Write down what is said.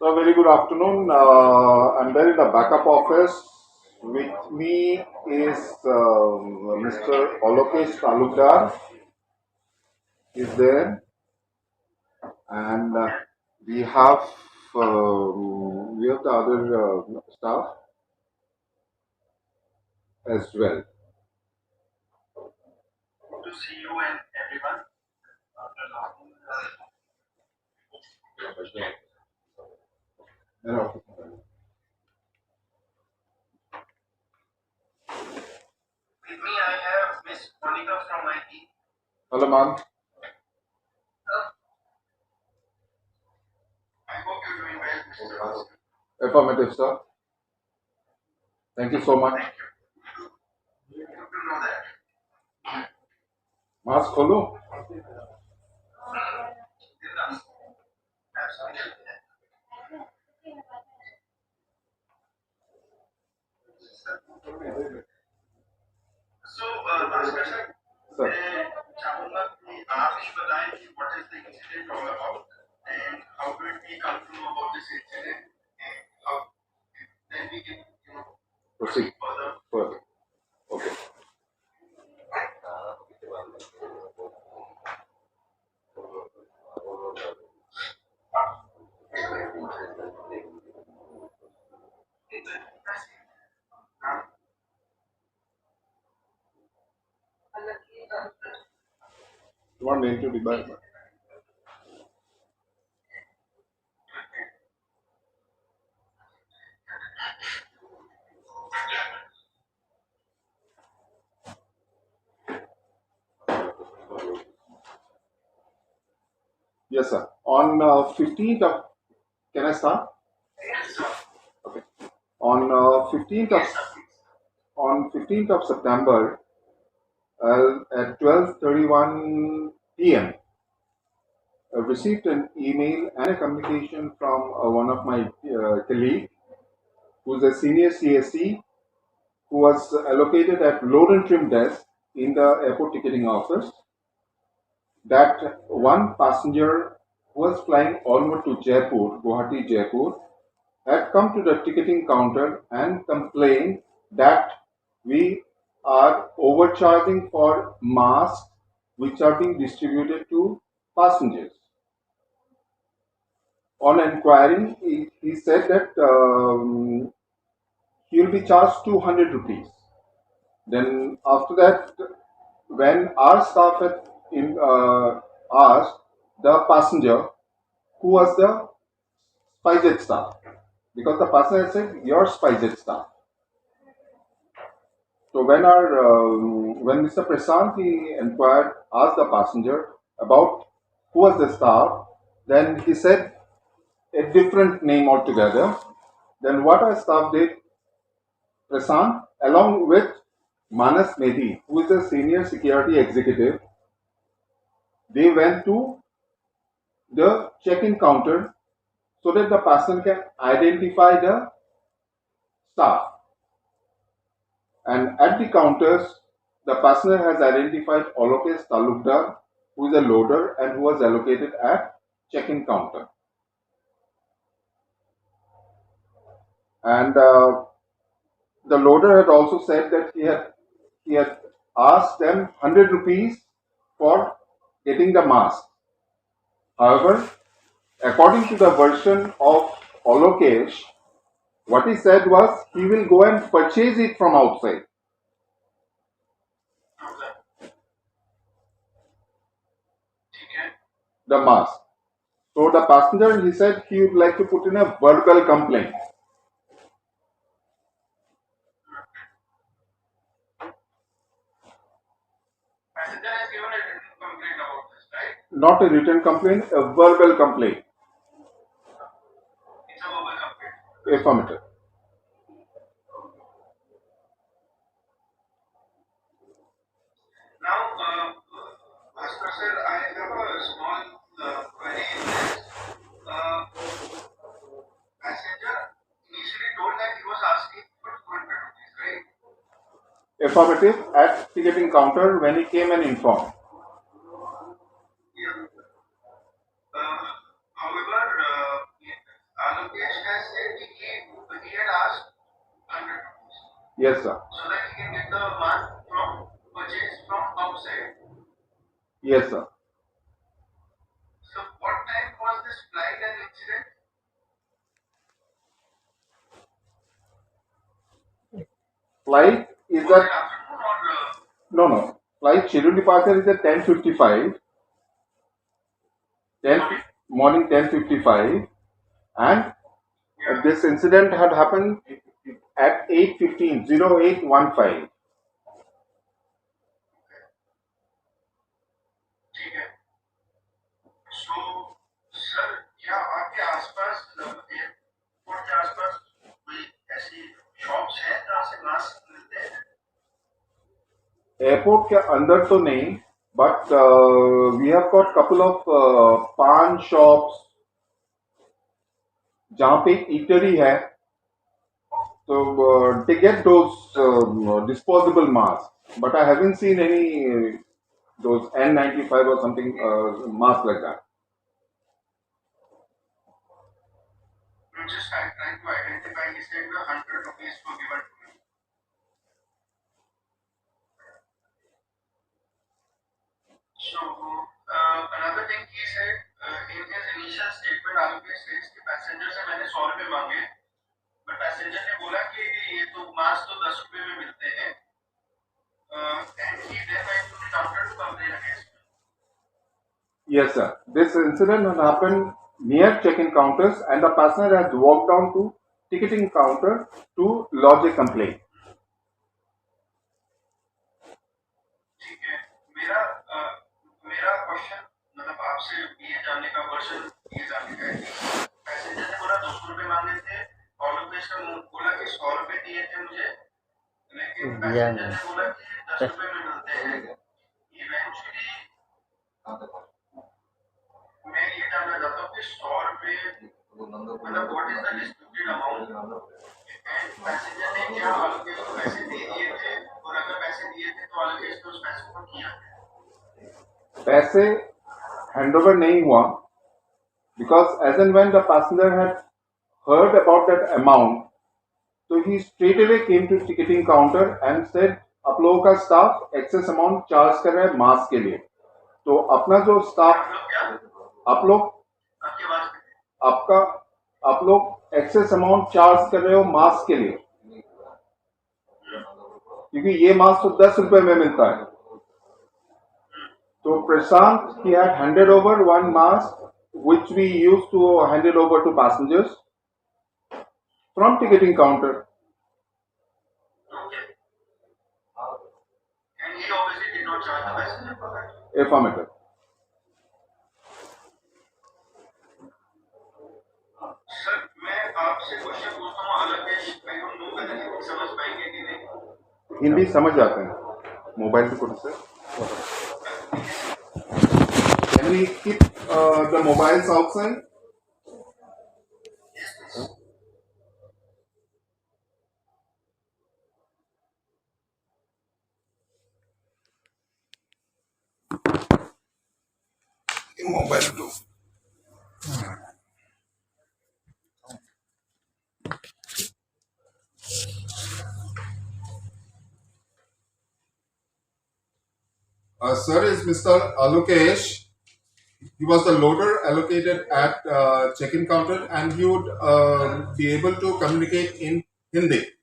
So, very good afternoon. I'm there in the backup office. With me is Mr. Olokesh Talukdar is there, and we have the other staff as well. Hello, hello, ma'am. Affirmative, sir. Thank you so much. Mask खोलो. Sir. Proceed further. Okay. You want me to debate? Yes, sir. On 15th of, can I start? Okay. On 15th of September at 12:31 p.m. I received an email and a communication from one of my colleague who is a senior CSC who was allocated at load and trim desk in the airport ticketing office that one passenger who was flying onward to Jaipur, Guwahati Jaipur, had come to the ticketing counter and complained that we are overcharging for masks which are being distributed to passengers. On inquiring, he said that he will be charged 200 rupees. Then after that, when our staff had asked the passenger who was the SpiceJet staff, because the passenger said your SpiceJet staff. So when Mr. Prasant he inquired, asked the passenger about who was the staff, then he said a different name altogether. Then what our staff did, Prasant, along with Manas Mehdi, who is a senior security executive, they went to the check-in counter so that the passenger can identify the staff. And at the counters, the passenger has identified Olokesh Talukdar, who is a loader and who was allocated at check-in counter. And the loader had also said that he had asked them 100 rupees for getting the mask. However, according to the version of Olokesh, what he said was he will go and purchase it from outside. The mask. So the passenger, he said he would like to put in a verbal complaint. Not a written complaint, a verbal complaint. Affirmative. Affirmative at ticketing counter when he came and informed. Alokesh has said he had asked 100 rupees. Yes, sir. So that he can get the mask from purchase from outside. Yes, sir. So what time was this flight and incident? Flight is at afternoon or no. Flight scheduled departure is at 10:55. 10 morning 10:55, and this incident had happened at 8:15 0815. ठीक है. So, sir, क्या आपके आसपास airport के आसपास कोई ऐसी shops है जहाँ से मास्क मिलते हैं? एयरपोर्ट के अंदर तो नहीं, but we have got couple of पान शॉप्स जहाँ पे ईटरी है, so they get those disposable masks, but I haven't seen any those N95 or something mask like that. I'm just trying to identify. He said the 100 rupees were given to me. So another thing he said in his initial statement, Alokesh says कि passenger से मैंने 100 रुपए मांगे, but passenger ने बोला कि ये तो मास्क तो 10 रुपए में मिलते हैं, and he then went to the counter to complain against me. Yes, sir. This incident had happened near check-in counters, and the passenger has walked down to ticketing counter to lodge a complaint. ठीक है. मेरा question मतलब आपसे ये जानने का वर्षन ये जानने का है कि पैसेंजर ने बोला 200 रुपए मांगे थे, ऑलोकेश ने बोला कि 100 रुपए दिए थे मुझे, लेकिन पैसेंजर ने बोला कि 10 रुपए में मिलते हैं. इवेंचुअली मैं ये जानना चाहता हूँ कि 100 रुपए मतलब what is the disputed amount, and passenger ने क्या ऑलोकेश को पैसे दे दिए थे, और अगर पैसे दिए थे तो ऑलोकेश ने उस पैसे को किया. पैसे हैंडओवर नहीं हुआ, because as and when the passenger had heard about that amount, so he straight away came to ticketing counter and said आप लोगों का स्टाफ एक्सेस अमाउंट चार्ज कर रहा है मास्क के लिए, तो अपना जो स्टाफ आप लोग एक्सेस अमाउंट चार्ज कर रहे हो मास्क के लिए, क्योंकि ये मास्क तो 10 रुपए में मिलता है. So Prashant, he had handed over one mask which we used to hand it over to passengers from ticketing counter. Okay. And he obviously did not charge the passenger for that. Affirmative. Sir, मैं आपसे question पूछता हूँ, Alokesh, I don't know whether Hindi समझ पाएंगे कि नहीं. हिंदी समझ जाते हैं मोबाइल से कुछ से. Can we keep the mobiles outside? Mobile too. Sir is Mr. Alokesh. He was the loader allocated at check-in counter, and he would be able to communicate in Hindi.